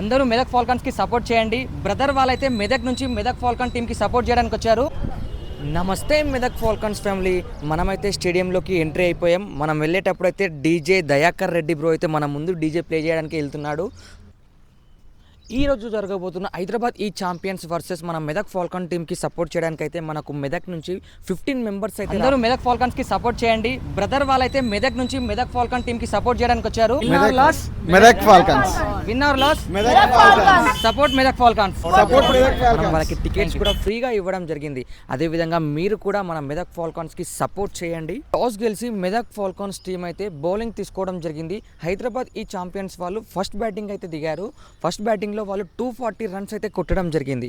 అందరూ మెదక్ ఫాల్కన్స్కి సపోర్ట్ చేయండి. బ్రదర్ వాళ్ళైతే మెదక్ నుంచి మెదక్ ఫాల్కన్ టీంకి సపోర్ట్ చేయడానికి వచ్చారు. నమస్తే మెదక్ ఫాల్కన్స్ ఫ్యామిలీ. మనమైతే స్టేడియంలోకి ఎంట్రీ అయిపోయాం. మనం వెళ్ళేటప్పుడు అయితే డీజే దయాకర్ రెడ్డి బ్రో అయితే మన ముందు డీజే ప్లే చేయడానికి వెళ్తున్నాడు. ఈ రోజు జరగబోతున్న హైదరాబాద్ ఈ ఛాంపియన్స్ వర్సెస్ మన మెదక్ ఫాల్కన్ టీమ్కి సపోర్ట్ చేయడానికి అయితే మనకు మెదక్ నుంచి 15 మెంబర్స్ అయితే అందరూ మెదక్ ఫాల్కన్స్కి సపోర్ట్ చేయండి. బ్రదర్ వాళ్ళైతే మెదక్ నుంచి మెదక్ ఫాల్కన్ టీమ్కి సపోర్ట్ చేయడానికి వచ్చారు. మెదక్ ఫాల్కన్స్ విన్నర్ లాస్ సపోర్ట్ మెదక్ ఫాల్కన్స్. వాళ్ళకి టికెట్స్ కూడా ఫ్రీగా ఇవ్వడం జరిగింది. అదే విధంగా మీరు కూడా మన మెదక్ ఫాల్కన్స్ కి సపోర్ట్ చేయండి. టాస్ గెలిచి మెదక్ ఫాల్కన్స్ టీం అయితే బౌలింగ్ తీసుకోవడం జరిగింది. హైదరాబాద్ ఈ ఛాంపియన్స్ వాళ్ళు ఫస్ట్ బ్యాటింగ్ అయితే దిగారు. ఫస్ట్ బ్యాటింగ్ లో వాళ్ళు 240 రన్స్ అయితే కొట్టడం జరిగింది.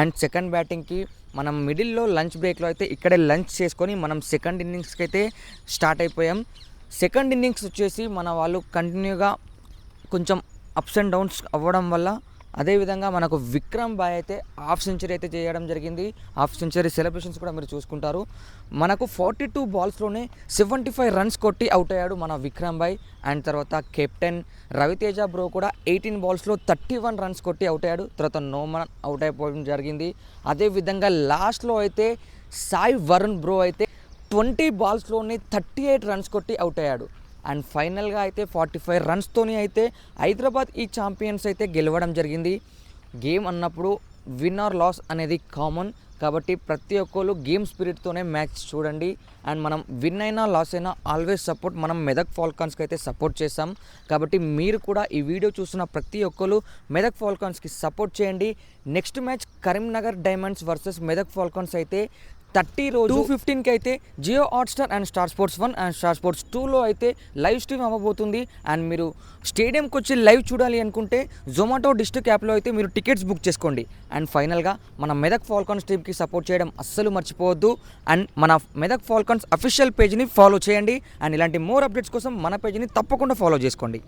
అండ్ సెకండ్ బ్యాటింగ్కి మనం మిడిల్లో లంచ్ బ్రేక్లో అయితే ఇక్కడే లంచ్ చేసుకొని మనం సెకండ్ ఇన్నింగ్స్కి అయితే స్టార్ట్ అయిపోయాం. సెకండ్ ఇన్నింగ్స్ వచ్చేసి మన వాళ్ళు కంటిన్యూగా కొంచెం అప్స్ అండ్ డౌన్స్ అవ్వడం వల్ల అదేవిధంగా మనకు విక్రమ్ బాయ్ అయితే హాఫ్ సెంచరీ అయితే చేయడం జరిగింది. హాఫ్ సెంచరీ సెలబ్రేషన్స్ కూడా మీరు చూసుకుంటారు. మనకు 42 బాల్స్లోనే 75 రన్స్ కొట్టి అవుట్ అయ్యాడు మన విక్రమ్ బాయ్. అండ్ తర్వాత కెప్టెన్ రవితేజ బ్రో కూడా 18 బాల్స్లో 31 రన్స్ కొట్టి అవుట్ అయ్యాడు. తర్వాత నోమన్ అవుట్ అయిపోవడం జరిగింది. అదేవిధంగా లాస్ట్లో అయితే సాయి వరుణ్ బ్రో అయితే 20 బాల్స్లోనే 38 రన్స్ కొట్టి అవుట్ అయ్యాడు. అండ్ ఫైనల్గా అయితే 45 రన్స్తోని అయితే హైదరాబాద్ ఈ ఛాంపియన్స్ అయితే గెలవడం జరిగింది. గేమ్ అన్నప్పుడు విన్ ఆర్ లాస్ అనేది కామన్ కాబట్టి ప్రతి ఒక్కరు గేమ్ స్పిరిట్తోనే మ్యాచ్ చూడండి. అండ్ మనం విన్ అయినా లాస్ అయినా ఆల్వేస్ సపోర్ట్ మనం మెదక్ ఫాల్కన్స్కి అయితే సపోర్ట్ చేస్తాం. కాబట్టి మీరు కూడా ఈ వీడియో చూస్తున్న ప్రతి ఒక్కరు మెదక్ ఫాల్కన్స్కి సపోర్ట్ చేయండి. Next match Karimnagar Diamonds versus Medak Falcons అయితే 30 రోజు 2:15కి అయితే Jio Hotstar and Star Sports 1 and Star Sports 2లో అయితే లైవ్ స్ట్రీమ్ అవ్వబోతుంది. అండ్ మీరు స్టేడియంకి వచ్చి లైవ్ చూడాలి అనుకుంటే జొమాటో డిస్ట్రిక్ట్ యాప్లో అయితే మీరు టికెట్స్ బుక్ చేసుకోండి. అండ్ ఫైనల్గా మన మెదక్ ఫాల్కన్స్ టీమ్కి సపోర్ట్ చేయడం అస్సలు మర్చిపోవద్దు. అండ్ మన మెదక్ ఫాల్కన్స్ అఫీషియల్ పేజ్ని ఫాలో చేయండి. అండ్ ఇలాంటి మోర్ అప్డేట్స్ కోసం మన పేజ్ని తప్పకుండా ఫాలో చేసుకోండి.